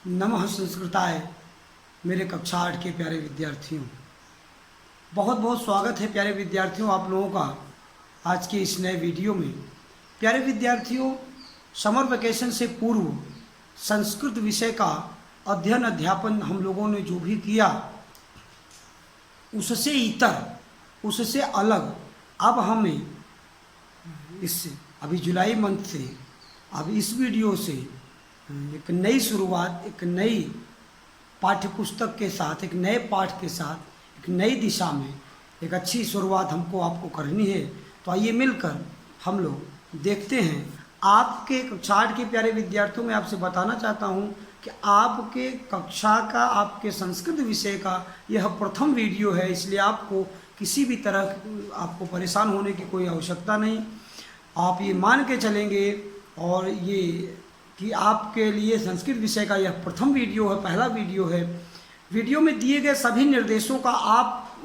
नमः संस्कृताय। मेरे कक्षा 8 के प्यारे विद्यार्थियों, बहुत बहुत स्वागत है प्यारे विद्यार्थियों आप लोगों का आज के इस नए वीडियो में। प्यारे विद्यार्थियों, समर वेकेशन से पूर्व संस्कृत विषय का अध्ययन अध्यापन हम लोगों ने जो भी किया, उससे इतर, उससे अलग अब हमें इससे अभी जुलाई मंथ से अब इस वीडियो से एक नई शुरुआत, एक नई पाठ्य पुस्तक के साथ, एक नए पाठ के साथ, एक नई दिशा में एक अच्छी शुरुआत हमको आपको करनी है। तो आइए मिलकर हम लोग देखते हैं। आपके कक्षा 8 के प्यारे विद्यार्थियों, मैं आपसे बताना चाहता हूं कि आपके कक्षा का, आपके संस्कृत विषय का यह प्रथम वीडियो है, इसलिए आपको किसी भी तरह आपको परेशान होने की कोई आवश्यकता नहीं। आप ये मान के चलेंगे और ये कि आपके लिए संस्कृत विषय का यह प्रथम वीडियो है, पहला वीडियो है। वीडियो में दिए गए सभी निर्देशों का आप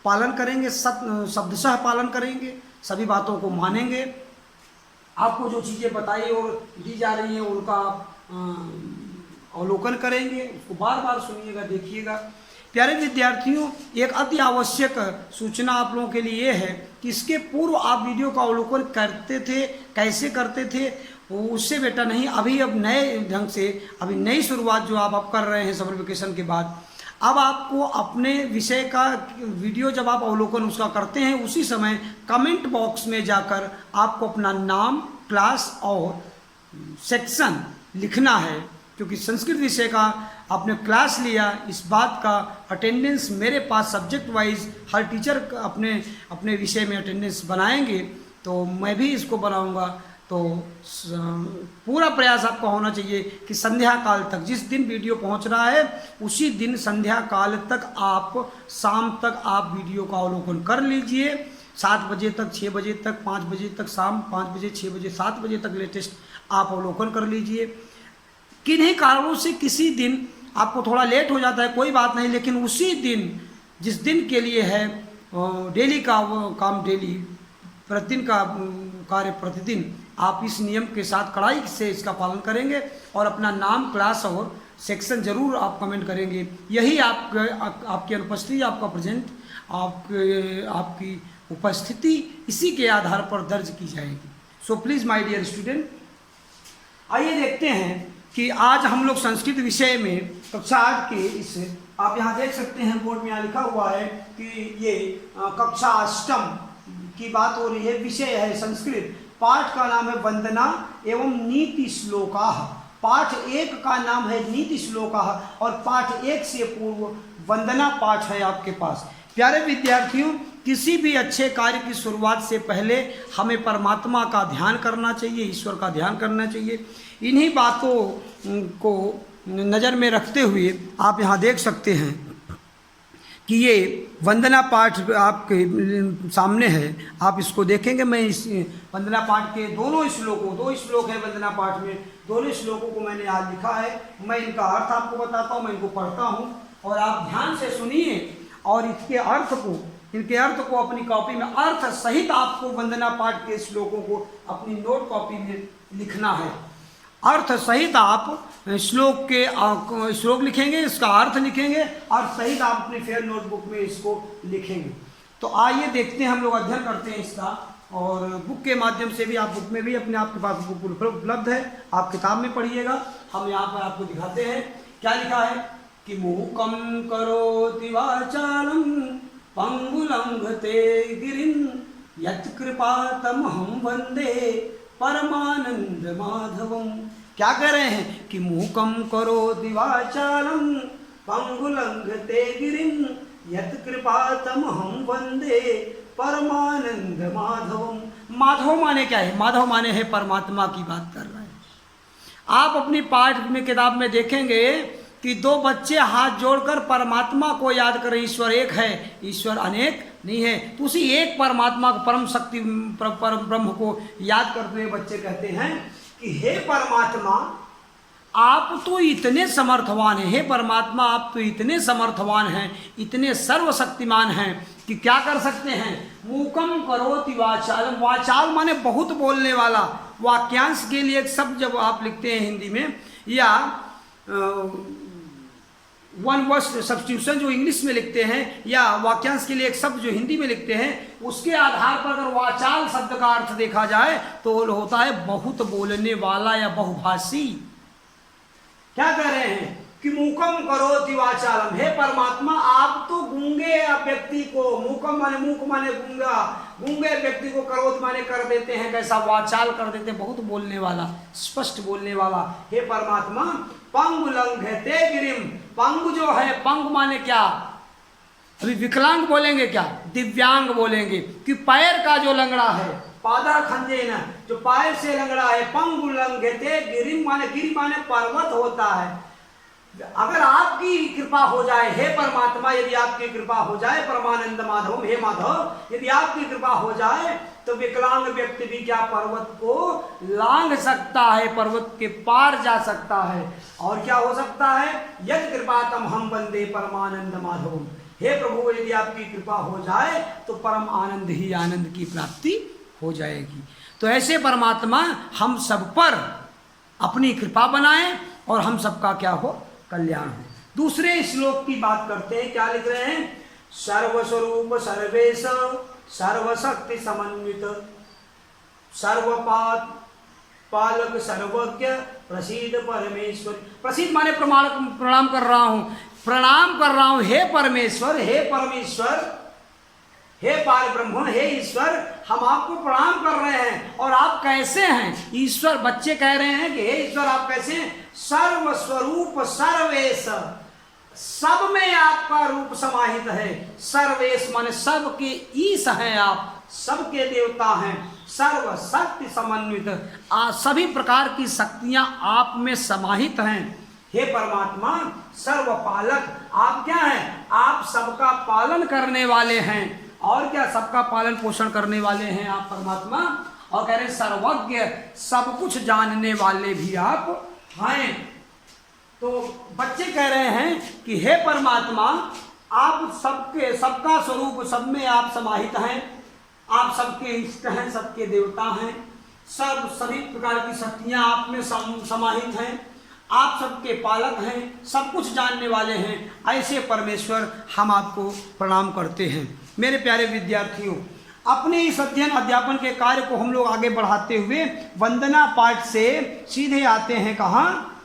पालन करेंगे, शब्दशः पालन करेंगे, सभी बातों को मानेंगे। आपको जो चीज़ें बताई और दी जा रही हैं उनका अवलोकन करेंगे, उसको बार बार सुनिएगा, देखिएगा। प्यारे विद्यार्थियों, एक अति आवश्यक सूचना आप लोगों के लिए है कि इसके पूर्व आप वीडियो का अवलोकन करते थे, कैसे करते थे उससे बेटा नहीं, अभी अब नए ढंग से, अभी नई शुरुआत जो आप कर रहे हैं समर वेकेशन के बाद, अब आपको अपने विषय का वीडियो जब आप अवलोकन उसका करते हैं, उसी समय कमेंट बॉक्स में जाकर आपको अपना नाम, क्लास और सेक्शन लिखना है। क्योंकि संस्कृत विषय का आपने क्लास लिया, इस बात का अटेंडेंस मेरे पास सब्जेक्ट वाइज हर टीचर अपने विषय में अटेंडेंस बनाएंगे, तो मैं भी इसको बनाऊंगा। तो पूरा प्रयास आपका होना चाहिए कि संध्या काल तक, जिस दिन वीडियो पहुंच रहा है उसी दिन संध्या काल तक, आप शाम तक आप वीडियो का अवलोकन कर लीजिए। 7 बजे तक, 6 बजे तक, 5 बजे तक, शाम 5 बजे, 6 बजे, 7 बजे तक लेटेस्ट आप अवलोकन कर लीजिए। किन्हीं कारणों से किसी दिन आपको थोड़ा लेट हो जाता है, कोई बात नहीं, लेकिन उसी दिन, जिस दिन के लिए है डेली का काम डेली, प्रतिदिन का कार्य प्रतिदिन, आप इस नियम के साथ कड़ाई से इसका पालन करेंगे और अपना नाम, क्लास और सेक्शन जरूर आप कमेंट करेंगे। यही आपकी अनुपस्थिति, आपका प्रेजेंट, आपकी उपस्थिति इसी के आधार पर दर्ज की जाएगी। So please my dear student, आइए देखते हैं कि आज हम लोग संस्कृत विषय में कक्षा 8 के इस, आप यहाँ देख सकते हैं बोर्ड में यहाँ लिखा हुआ है कि ये कक्षा 8 की बात हो रही है। विषय है संस्कृत, पाठ का नाम है वंदना एवं नीति श्लोका। पाठ 1 का नाम है नीति श्लोका और पाठ 1 से पूर्व वंदना पाठ है आपके पास। प्यारे विद्यार्थियों, किसी भी अच्छे कार्य की शुरुआत से पहले हमें परमात्मा का ध्यान करना चाहिए, ईश्वर का ध्यान करना चाहिए। इन्हीं बातों को नज़र में रखते हुए आप यहाँ देख सकते हैं कि ये वंदना पाठ आपके सामने है, आप इसको देखेंगे। मैं इस वंदना पाठ के दो श्लोक है वंदना पाठ में, दोनों श्लोकों को मैंने आज लिखा है। मैं इनका अर्थ आपको बताता हूँ, मैं इनको पढ़ता हूँ और आप ध्यान से सुनिए और इनके अर्थ को अपनी कॉपी में अर्थ सहित आपको वंदना पाठ के श्लोकों को अपनी नोट कॉपी में लिखना है। अर्थ सहित आप श्लोक लिखेंगे, इसका अर्थ लिखेंगे, अर्थ सहित आप अपनी फेयर नोटबुक में इसको लिखेंगे। तो आइए देखते हैं, हम लोग अध्ययन करते हैं इसका। और बुक के माध्यम से भी, आप बुक में भी अपने आपके पास बुक उपलब्ध है, आप किताब में पढ़िएगा। हम यहाँ पर आपको दिखाते हैं क्या लिखा है कि मूकं करोति वाचालं पंगुलंघते गिरिं यत्कृपातमहं वंदे परमानंद माधवम। क्या कह रहे हैं कि मूकं करोति वाचालं पंगुलंघते गिरिं यत्कृपातमहं वंदे परमानंद माधवम। माधव माने क्या है? माधव माने है परमात्मा की बात कर रहे हैं। आप अपनी पाठ में, किताब में देखेंगे कि 2 बच्चे हाथ जोड़कर परमात्मा को याद करें। ईश्वर एक है, ईश्वर अनेक नहीं है। तो उसी एक परमात्मा को, परम शक्ति, परम ब्रह्म को याद करते हुए बच्चे कहते हैं कि हे परमात्मा, आप तो इतने समर्थवान हैं, हे परमात्मा आप तो इतने समर्थवान हैं, इतने सर्वशक्तिमान हैं कि क्या कर सकते हैं। मूकम करोति वाचालम, वाचाल माने बहुत बोलने वाला। वाक्यांश के लिए एक शब्द जब आप लिखते हैं हिंदी में, या वन वर्ड सब्स्टिट्यूशन जो इंग्लिश में लिखते हैं या वाक्यांश के लिए एक शब्द जो हिंदी में लिखते हैं, उसके आधार पर अगर वाचाल शब्द का अर्थ देखा जाए तो होता है बहुत बोलने वाला या बहुभाषी। क्या कह रहे हैं कि मूकम करोति वाचालम, हे परमात्मा आप तो गूंगे व्यक्ति को, मूकम माने मूक माने गूंगा, गूंगे व्यक्ति को करोति माने कर देते हैं, कैसा वाचाल कर देते हैं, बहुत बोलने वाला, स्पष्ट बोलने वाला। हे परमात्मा पंगु लंघते गिरिम, पंगु जो है, पंगु माने क्या, अभी विकलांग बोलेंगे क्या, दिव्यांग बोलेंगे कि पैर का जो लंगड़ा है, पादा खंजे न, जो पैर से लंगड़ा है, पंगु लंघते गिरिम माने, गिरि माने पर्वत होता है। अगर आपकी कृपा हो जाए हे परमात्मा, यदि आपकी कृपा हो जाए, परमानंद माधव, हे माधव यदि आपकी कृपा हो जाए तो विकलांग व्यक्ति भी क्या पर्वत को लांघ सकता है, पर्वत के पार जा सकता है। और क्या हो सकता है, यदि कृपा तम हम वंदे परमानंद माधव, हे प्रभु यदि आपकी कृपा हो जाए तो परम आनंद ही आनंद की प्राप्ति हो जाएगी। तो ऐसे परमात्मा हम सब पर अपनी कृपा बनाएं और हम सबका क्या हो, कल्याण हो। दूसरे श्लोक की बात करते हैं, क्या लिख रहे हैं, सर्वस्वरूप सर्वेश सर्वशक्ति समन्वित सर्वपाद पालक सर्वज्ञ प्रसीद परमेश्वर। प्रसीद माने प्रणाम कर रहा हूं, प्रणाम कर रहा हूं हे परमेश्वर, हे परमेश्वर, हे पार ब्रह्म, हे ईश्वर, हम आपको प्रणाम कर रहे हैं। और आप कैसे हैं ईश्वर, बच्चे कह रहे हैं कि हे ईश्वर आप कैसे हैं, सर्वस्वरूप सर्वेश, सब में आपका रूप समाहित है। सर्वेश माने सब के ईश हैं आप, सबके देवता हैं। सर्व शक्ति समन्वित, सभी प्रकार की शक्तियां आप में समाहित हैं। हे परमात्मा सर्वपालक, आप क्या हैं, आप सबका पालन करने वाले हैं। और क्या, सबका पालन पोषण करने वाले हैं आप परमात्मा। और कह रहे सर्वज्ञ, सब कुछ जानने वाले भी आप हैं। तो बच्चे कह रहे हैं कि हे परमात्मा आप सबके, सबका स्वरूप, सब में आप समाहित हैं, आप सबके इष्ट हैं, सबके देवता हैं, सभी प्रकार की शक्तियां आप में समाहित हैं, आप सबके पालक हैं, सब कुछ जानने वाले हैं। ऐसे परमेश्वर हम आपको प्रणाम करते हैं। मेरे प्यारे विद्यार्थियों, अपने इस अध्ययन अध्यापन के कार्य को हम लोग आगे बढ़ाते हुए वंदना पाठ से सीधे आते हैं, कहाँ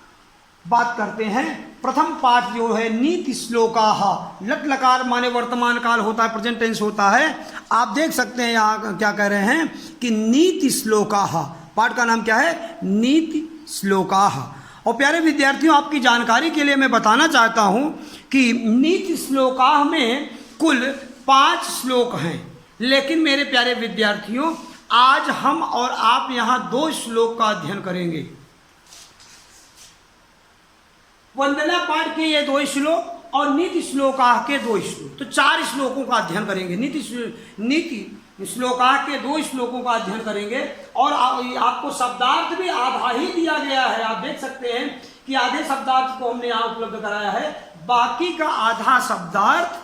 बात करते हैं। प्रथम पाठ जो है नीति श्लोकाः, लट लकार माने वर्तमान काल होता है, प्रेजेंट टेंस होता है। आप देख सकते हैं यहाँ क्या कह रहे हैं कि नीति श्लोकाः, पाठ का नाम क्या है, नीति श्लोकाः। और प्यारे विद्यार्थियों आपकी जानकारी के लिए मैं बताना चाहता हूँ कि नीति श्लोकाः में कुल 5 श्लोक हैं, लेकिन मेरे प्यारे विद्यार्थियों आज हम और आप यहाँ 2 श्लोक का अध्ययन करेंगे। वंदना पाठ के ये 2 श्लोक और नीति श्लोकाः के 2 श्लोक, तो 4 श्लोकों का अध्ययन करेंगे। नीति श्लोकाः के 2 श्लोकों का अध्ययन करेंगे। और आपको शब्दार्थ भी आधा ही दिया गया है। आप देख सकते हैं कि आधे शब्दार्थ को हमने यहाँ उपलब्ध कराया है, बाकी का आधा शब्दार्थ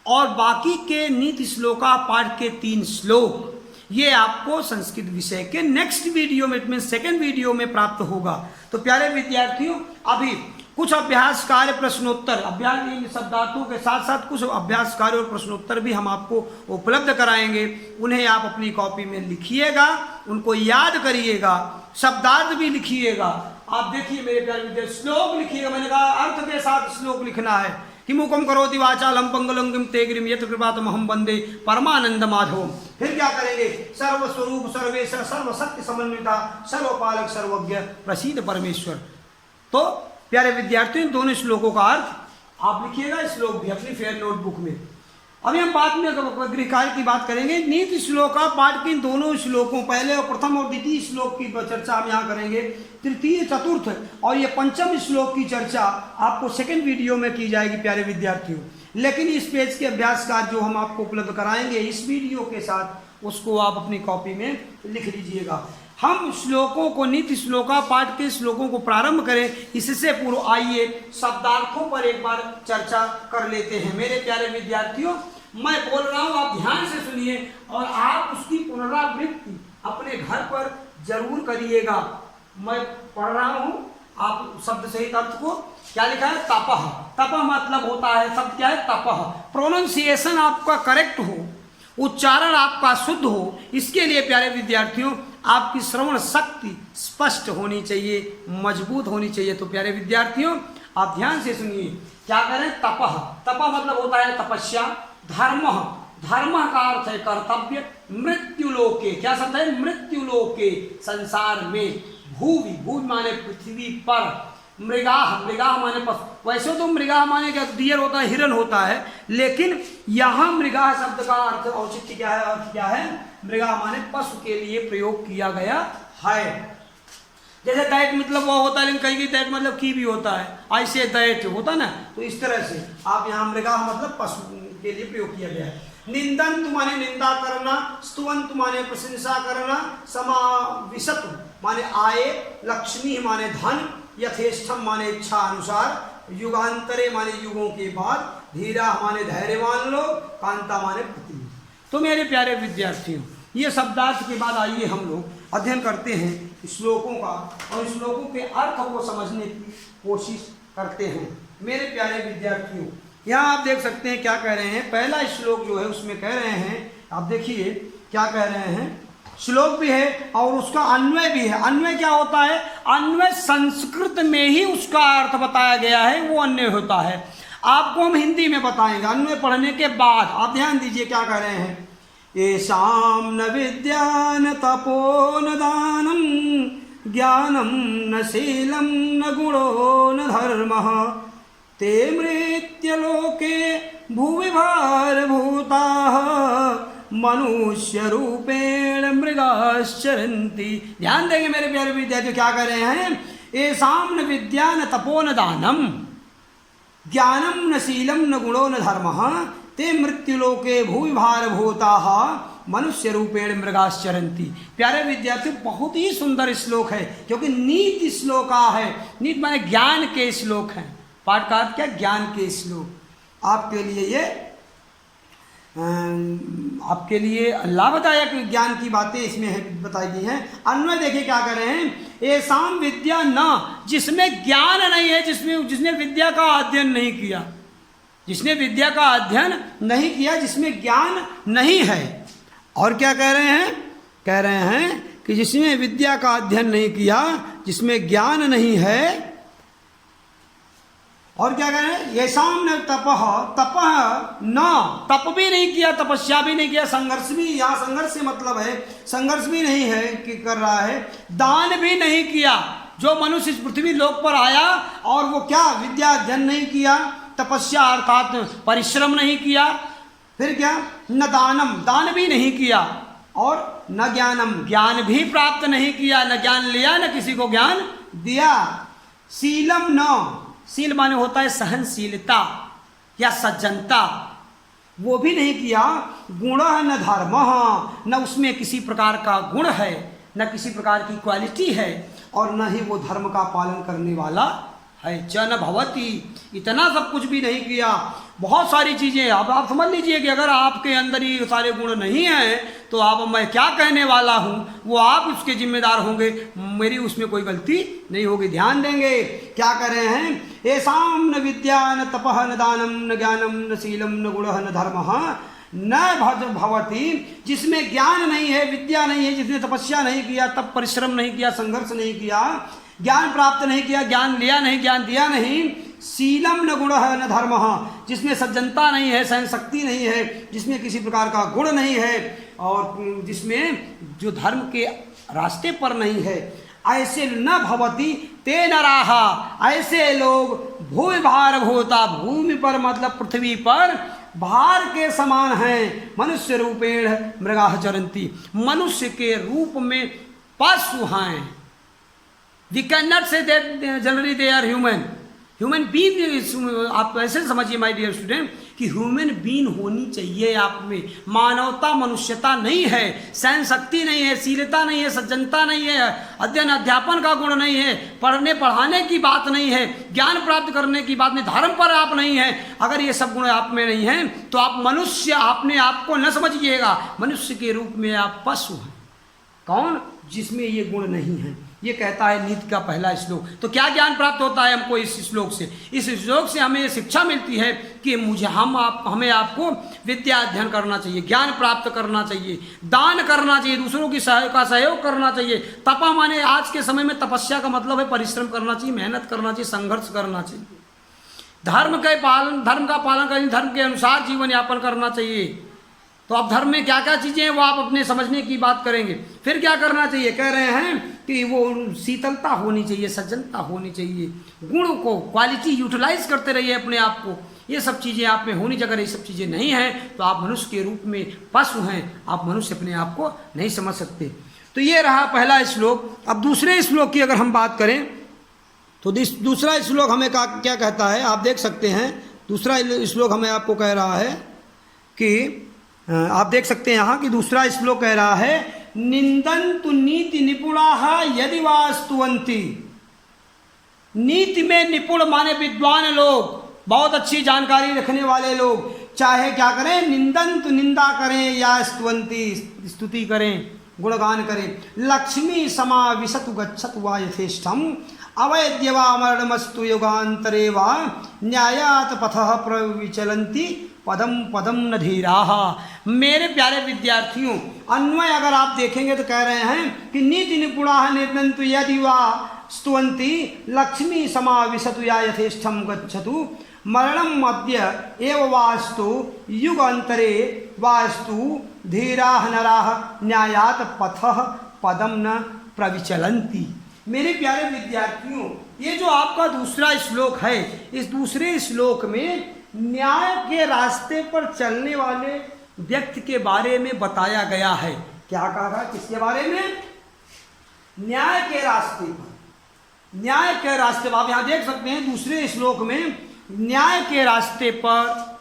और बाकी के नीति श्लोकाः पाठ के 3 श्लोक ये आपको संस्कृत विषय के नेक्स्ट वीडियो में, इट सेकेंड वीडियो में प्राप्त होगा। तो प्यारे विद्यार्थियों अभी कुछ अभ्यास कार्य प्रश्नोत्तर, अभ्यास शब्दार्थों के साथ साथ कुछ अभ्यास कार्य और प्रश्नोत्तर भी हम आपको उपलब्ध कराएंगे। उन्हें आप अपनी कॉपी में लिखिएगा, उनको याद करिएगा, शब्दार्थ भी लिखिएगा। आप देखिए मेरे प्यारे विद्यार्थी, श्लोक लिखिएगा, मैंने कहा अर्थ के साथ श्लोक लिखना है। किमुकम करोति वाचालम पंगुलंघ्यं ते गिरिम यत् कृपातम हम वंदे परमानंद माधवम। फिर क्या करेंगे, सर्वस्वरूप सर्वेश सर्वशक्ति समन्विता सर्वपालक सर्वज्ञ प्रसीद परमेश्वर। तो प्यारे विद्यार्थियों इन दोनों श्लोकों का अर्थ आप लिखिएगा, श्लोक भी अपनी फेयर नोटबुक में। अभी हम बाद में गृह कार्य की बात करेंगे। नीति श्लोका पाठ के इन दोनों श्लोकों, पहले और प्रथम और द्वितीय श्लोक की चर्चा हम यहाँ करेंगे। तृतीय चतुर्थ और ये पंचम श्लोक की चर्चा आपको सेकंड वीडियो में की जाएगी प्यारे विद्यार्थियों। लेकिन इस पेज के अभ्यास कार्य जो हम आपको उपलब्ध कराएंगे इस वीडियो के साथ, उसको आप अपनी कॉपी में लिख लीजिएगा। हम श्लोकों को, नीति श्लोका पाठ के श्लोकों को प्रारंभ करें, इससे पूर्व आइए शब्दार्थों पर एक बार चर्चा कर लेते हैं। मेरे प्यारे विद्यार्थियों मैं बोल रहा हूँ, आप ध्यान से सुनिए और आप उसकी पुनरावृत्ति अपने घर पर जरूर करिएगा। मैं पढ़ रहा हूँ, आप शब्द सहित अर्थ को क्या लिखा है, तपह। तपह मतलब होता है, शब्द क्या है, तपह। प्रोनाउंसिएशन आपका करेक्ट हो, उच्चारण आपका शुद्ध हो, इसके लिए प्यारे विद्यार्थियों आपकी श्रवण शक्ति स्पष्ट होनी चाहिए, मजबूत होनी चाहिए। तो प्यारे विद्यार्थियों आप ध्यान से सुनिए, क्या करें, तपह। तपह मतलब होता है तपस्या। धर्म, धर्म का अर्थ है कर्तव्य। मृत्युलोके, क्या शब्द है, मृत्युलोके, संसार में। भूवि, भूवि माने पृथ्वी पर। मृगाह, मृगाह माने पशु। वैसे तो मृगाह माने क्या, डियर होता है, हिरन होता है, लेकिन यहाँ मृगाह शब्द का अर्थ औचित्य क्या है, अर्थ क्या है, मृगाह माने पशु के लिए प्रयोग किया गया है। जैसे दैट मतलब वो होता है, लेकिन कहीं दैट मतलब की भी होता है, ऐसे दैट होता ना, तो इस तरह से आप यहाँ मृगाह मतलब पशु के लिए प्रयोग किया गया है। निंदन माने निंदा करना, स्तुवंत माने प्रशंसा करना, समाविशत माने आए, लक्ष्मी माने धन, यथेष्टम माने इच्छा अनुसार, युगांतरे माने युगों के बाद, धीरा माने धैर्यवान लोग, कांता माने पति। तो मेरे प्यारे विद्यार्थियों ये शब्दार्थ के बाद आइए हम लोग अध्ययन करते हैं श्लोकों का और श्लोकों के अर्थ को समझने की कोशिश करते हैं। मेरे प्यारे विद्यार्थियों यहाँ आप देख सकते हैं क्या कह रहे हैं। पहला श्लोक जो है उसमें कह रहे हैं, आप देखिए क्या कह रहे हैं, श्लोक भी है और उसका अन्वय भी है। अन्वय क्या होता है, अन्वय संस्कृत में ही उसका अर्थ बताया गया है, वो अन्वय होता है। आपको हम हिंदी में बताएंगे अन्वय पढ़ने के बाद। आप ध्यान दीजिए क्या कह रहे हैं, येषां न विद्या न तपो न दानं ज्ञानं न शीलं न गुणो न धर्मः ते मृत्युलोके भुवि भारभूताः मनुष्य रूपेण मृगाश्चरन्ति। ध्यान देंगे मेरे प्यारे विद्यार्थी क्या कर रहे हैं, येषां न विद्या न तपो न दानम ज्ञानम न शीलम न गुणो न धर्मः ते मृत्युलोके भुवि भारभूताः मनुष्य रूपेण मृगाश्चरन्ति। प्यारे विद्यार्थी बहुत ही सुंदर श्लोक है, क्योंकि नीति श्लोका है। नीति माने ज्ञान के श्लोक है। पाठ का अर्थ क्या, ज्ञान के श्लोक। आपके लिए ये आपके लिए लाभदायक ज्ञान की बातें इसमें बताई गई हैं। अन्वय देखिए क्या कर रहे हैं, येषां विद्या न, जिसमें ज्ञान नहीं है, जिसने विद्या का अध्ययन नहीं किया, जिसने विद्या का अध्ययन नहीं किया, जिसमें ज्ञान नहीं है। और क्या कह रहे हैं, कह रहे हैं कि जिसने विद्या का अध्ययन नहीं किया, जिसमें ज्ञान नहीं है। और क्या कह रहे हैं, येषां न तपः, तपः न, तप भी नहीं किया, तपस्या भी नहीं किया, संघर्ष भी, यहाँ संघर्ष से मतलब है संघर्ष भी नहीं है कि कर रहा है, दान भी नहीं किया। जो मनुष्य इस पृथ्वी लोक पर आया और वो क्या, विद्या अध्ययन नहीं किया, तपस्या अर्थात परिश्रम नहीं किया, फिर क्या, न दानम, दान भी नहीं किया, और न ज्ञानम, ज्ञान भी प्राप्त नहीं किया, न ज्ञान लिया न किसी को ज्ञान दिया। शीलम न, शील माने होता है सहनशीलता या सज्जनता, वो भी नहीं किया। गुण न धर्म, न उसमें किसी प्रकार का गुण है, न किसी प्रकार की क्वालिटी है, और न ही वो धर्म का पालन करने वाला है। च न भवती, इतना सब कुछ भी नहीं किया। बहुत सारी चीज़ें, अब आप समझ लीजिए कि अगर आपके अंदर ये सारे गुण नहीं हैं तो आप, मैं क्या कहने वाला हूँ वो आप उसके जिम्मेदार होंगे, मेरी उसमें कोई गलती नहीं होगी। ध्यान देंगे क्या कर रहे हैं, येषां न विद्या न तपः न दानम न ज्ञानम न शीलम न गुणः न धर्मः न भवती, जिसमें ज्ञान नहीं है, विद्या नहीं है, जिसने तपस्या नहीं किया, तब परिश्रम नहीं किया, संघर्ष नहीं किया, ज्ञान प्राप्त नहीं किया, ज्ञान लिया नहीं, ज्ञान दिया नहीं, शीलम न गुण है न धर्म, जिसमें सज्जनता नहीं है, सहन शक्ति नहीं है, जिसमें किसी प्रकार का गुण नहीं है, और जिसमें जो धर्म के रास्ते पर नहीं है, ऐसे न भवती ते नराहा, ऐसे लोग भूमि भार भूता, भूमि पर मतलब पृथ्वी पर भार के समान हैं। मनुष्य रूपेण मृगाः चरन्ति, मनुष्य के रूप में पशु हैं। We can not say that generally they are human, human being. आप ऐसे समझिए माय डियर स्टूडेंट कि ह्यूमन बीइंग होनी चाहिए आप में। मानवता, मनुष्यता नहीं है, सहन शक्ति नहीं है, शीलता नहीं है, सज्जनता नहीं है, अध्ययन अध्यापन का गुण नहीं है, पढ़ने पढ़ाने की बात नहीं है, ज्ञान प्राप्त करने की बात नहीं, धर्म पर आप नहीं है। अगर ये सब गुण आप में नहीं हैं तो आप मनुष्य अपने आप को न समझिएगा, मनुष्य के रूप में आप पशु हैं। कौन, जिसमें ये गुण नहीं है। ये कहता है नीति का पहला श्लोक। तो क्या ज्ञान प्राप्त होता है हमको इस श्लोक से? इस श्लोक से हमें ये शिक्षा मिलती है कि हमें आपको विद्या अध्ययन करना चाहिए, ज्ञान प्राप्त करना चाहिए, दान करना चाहिए, दूसरों की सहयोग करना चाहिए। तपा माने आज के समय में तपस्या का मतलब है परिश्रम करना चाहिए, मेहनत करना चाहिए, संघर्ष करना चाहिए, धर्म का पालन करना, धर्म के अनुसार जीवन यापन करना चाहिए। तो अब धर्म में क्या क्या चीज़ें हैं वो आप अपने समझने की बात करेंगे। फिर क्या करना चाहिए? कह रहे हैं कि वो शीतलता होनी चाहिए, सज्जनता होनी चाहिए, गुण को क्वालिटी यूटिलाइज करते रहिए अपने आप को। ये सब चीज़ें आप में होनी चाहिए। अगर ये सब चीज़ें नहीं हैं तो आप मनुष्य के रूप में पशु हैं, आप मनुष्य अपने आप को नहीं समझ सकते। तो ये रहा पहला श्लोक। अब दूसरे श्लोक की अगर हम बात करें तो दूसरा श्लोक हमें क्या कहता है आप देख सकते हैं। दूसरा श्लोक हमें आपको कह रहा है कि आप देख सकते हैं यहाँ कि दूसरा श्लोक कह रहा है निंदन्तु नीति निपुणाः यदि वा स्तुवन्ति। नीति में निपुण माने विद्वान लोग, बहुत अच्छी जानकारी रखने वाले लोग, चाहे क्या करें, निंदन्तु निंदा करें या स्तुवन्ति स्तुति करें, गुणगान करें। लक्ष्मी समाविशतु गच्छतु वा यथेष्टम अवैद्य वा मरणमस्तु युगान्तरे वा न्यायात पथः प्रविचलन्ति पदम पदम न धीराः। मेरे प्यारे विद्यार्थियों, अन्वय अगर आप देखेंगे तो कह रहे हैं कि नीति निपुणाः निंदन्तु यदि वा स्तुवन्ति लक्ष्मी समाविशतु या यथेष्टम गच्छतु मरणम अद्य एव वास्तु युगान्तरे वास्तु धीराः नराः न्यायात पथः पदम न प्रविचलन्ति। मेरे प्यारे विद्यार्थियों, ये जो आपका दूसरा श्लोक है, इस दूसरे श्लोक में न्याय के रास्ते पर चलने वाले व्यक्ति के बारे में बताया गया है। क्या कहा? किसके बारे में? न्याय के रास्ते पर। न्याय के रास्ते पर आप यहां देख सकते हैं दूसरे श्लोक में न्याय के रास्ते पर,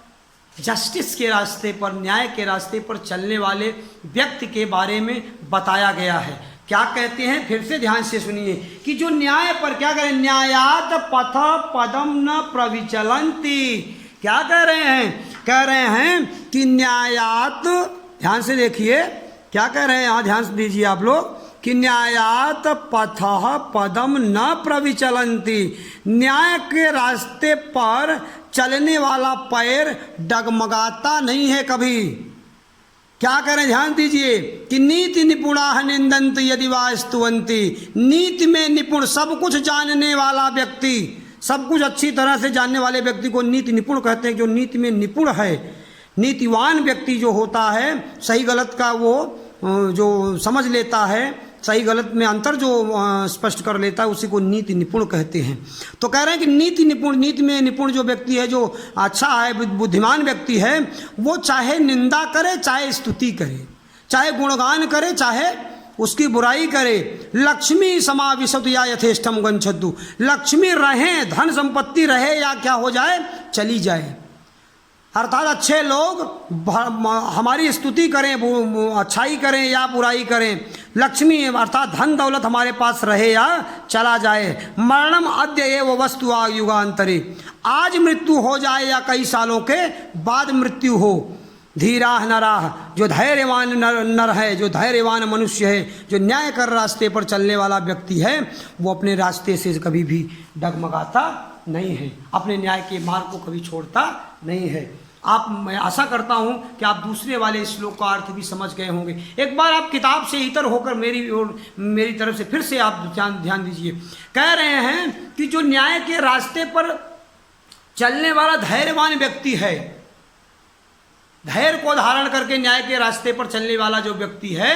जस्टिस के रास्ते पर, न्याय के रास्ते पर चलने वाले व्यक्ति के बारे में बताया गया है। क्या कहते हैं? फिर से ध्यान से सुनिए कि जो न्याय पर क्या करें, न्यायात पथ पदम न प्रविचलन्ति। क्या कह रहे हैं? कह रहे हैं कि न्यायात, ध्यान से देखिए क्या कह रहे हैं, यहाँ ध्यान से दीजिए आप लोग, कि न्यायात पथः पदम न प्रविचलन्ति। न्याय के रास्ते पर चलने वाला पैर डगमगाता नहीं है कभी। क्या करें? ध्यान दीजिए कि नीति निपुणाः निंदन्ति यदि वा स्तुवन्ति। नीति में निपुण, सब कुछ जानने वाला व्यक्ति, सब कुछ अच्छी तरह से जानने वाले व्यक्ति को नीति निपुण कहते हैं। जो नीति में निपुण है, नीतिवान व्यक्ति जो होता है, सही गलत का वो जो समझ लेता है, सही गलत में अंतर जो स्पष्ट कर लेता है, उसी को नीति निपुण कहते हैं। तो कह रहे हैं कि नीति में निपुण जो व्यक्ति है, जो अच्छा है, बुद्धिमान व्यक्ति है, वो चाहे निंदा करे, चाहे स्तुति करे, चाहे गुणगान करे, चाहे उसकी बुराई करे। लक्ष्मी समाविशतु या यथेष्टम गच्छतु। लक्ष्मी रहे, धन संपत्ति रहे या क्या हो जाए, चली जाए, अर्थात अच्छे लोग हमारी स्तुति करें, अच्छाई करें या बुराई करें, लक्ष्मी अर्थात धन दौलत हमारे पास रहे या चला जाए। मरणम अद्य एव वस्तु युगान्तरे। आज मृत्यु हो जाए या कई सालों के बाद मृत्यु हो। धीराः नराः। जो धैर्यवान नर है, जो धैर्यवान मनुष्य है, जो न्याय कर रास्ते पर चलने वाला व्यक्ति है, वो अपने रास्ते से कभी भी डगमगाता नहीं है, अपने न्याय के मार्ग को कभी छोड़ता नहीं है। मैं आशा करता हूं कि आप दूसरे वाले श्लोक का अर्थ भी समझ गए होंगे। एक बार आप किताब से इतर होकर मेरी तरफ से फिर से आप ध्यान दीजिए। कह रहे हैं कि जो न्याय के रास्ते पर चलने वाला धैर्यवान व्यक्ति है, धैर्य को धारण करके न्याय के रास्ते पर चलने वाला जो व्यक्ति है,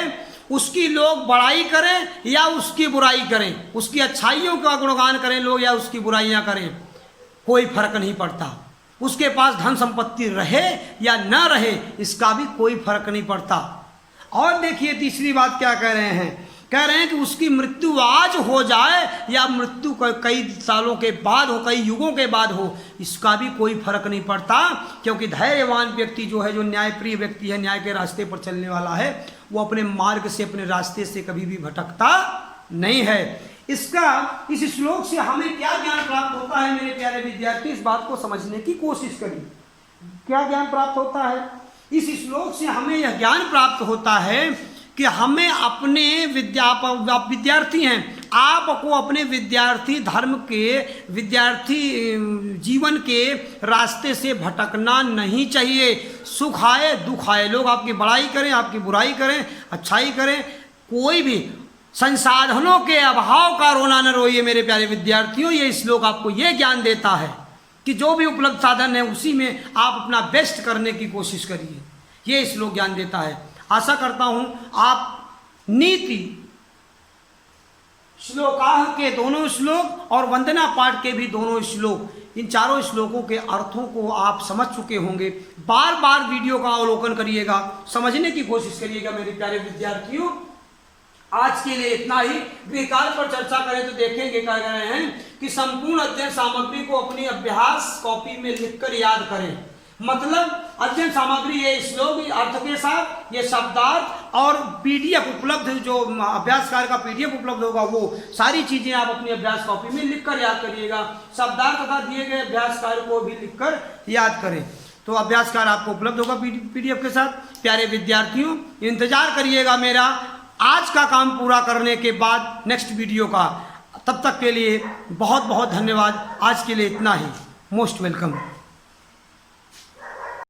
उसकी लोग बड़ाई करें या उसकी बुराई करें, उसकी अच्छाइयों का गुणगान करें लोग या उसकी बुराइयां करें, कोई फर्क नहीं पड़ता। उसके पास धन संपत्ति रहे या न रहे, इसका भी कोई फर्क नहीं पड़ता। और देखिए तीसरी बात क्या कह रहे हैं, कह रहे हैं कि उसकी मृत्यु आज हो जाए या मृत्यु कई सालों के बाद हो, कई युगों के बाद हो, इसका भी कोई फर्क नहीं पड़ता, क्योंकि धैर्यवान व्यक्ति जो है, जो न्यायप्रिय व्यक्ति है, न्याय के रास्ते पर चलने वाला है, वो अपने मार्ग से, अपने रास्ते से कभी भी भटकता नहीं है। इस श्लोक से हमें क्या ज्ञान प्राप्त होता है मेरे प्यारे विद्यार्थी, इस बात को समझने की कोशिश करिए। क्या ज्ञान प्राप्त होता है? इस श्लोक से हमें यह ज्ञान प्राप्त होता है कि हमें अपने विद्यार्थी हैं, आपको अपने विद्यार्थी धर्म के, विद्यार्थी जीवन के रास्ते से भटकना नहीं चाहिए। सुख आए दुख आए, लोग आपकी बड़ाई करें, आपकी बुराई करें, अच्छाई करें, कोई भी संसाधनों के अभाव का रोना न रोइए मेरे प्यारे विद्यार्थियों। ये श्लोक आपको ये ज्ञान देता है कि जो भी उपलब्ध साधन है उसी में आप अपना बेस्ट करने की कोशिश करिए। ये श्लोक ज्ञान देता है। आशा करता हूँ आप नीति श्लोकाह के दोनों श्लोक और वंदना पाठ के भी दोनों श्लोक, इन चारों श्लोकों के अर्थों को आप समझ चुके होंगे। बार बार वीडियो का अवलोकन करिएगा, समझने की कोशिश करिएगा मेरे प्यारे विद्यार्थियों। आज के लिए इतना ही। गृहकाल पर चर्चा करें तो देखेंगे कह रहे हैं कि संपूर्ण अध्ययन सामग्री को अपनी अभ्यास कॉपी में लिखकर याद करें। मतलब अध्ययन सामग्री ये श्लोक अर्थ के साथ, ये शब्दार्थ और पीडीएफ उपलब्ध, जो अभ्यास कार्य का पीडीएफ उपलब्ध होगा वो सारी चीजें आप अपनी अभ्यास कॉपी में लिखकर याद करिएगा। शब्दार्थ तथा दिए गए अभ्यास कार्य को भी लिखकर याद करें। तो अभ्यास कार्य आपको उपलब्ध होगा पीडीएफ के साथ। प्यारे विद्यार्थियों, इंतजार करिएगा मेरा आज का काम पूरा करने के बाद नेक्स्ट वीडियो का। तब तक के लिए बहुत बहुत धन्यवाद। आज के लिए इतना ही। Most welcome.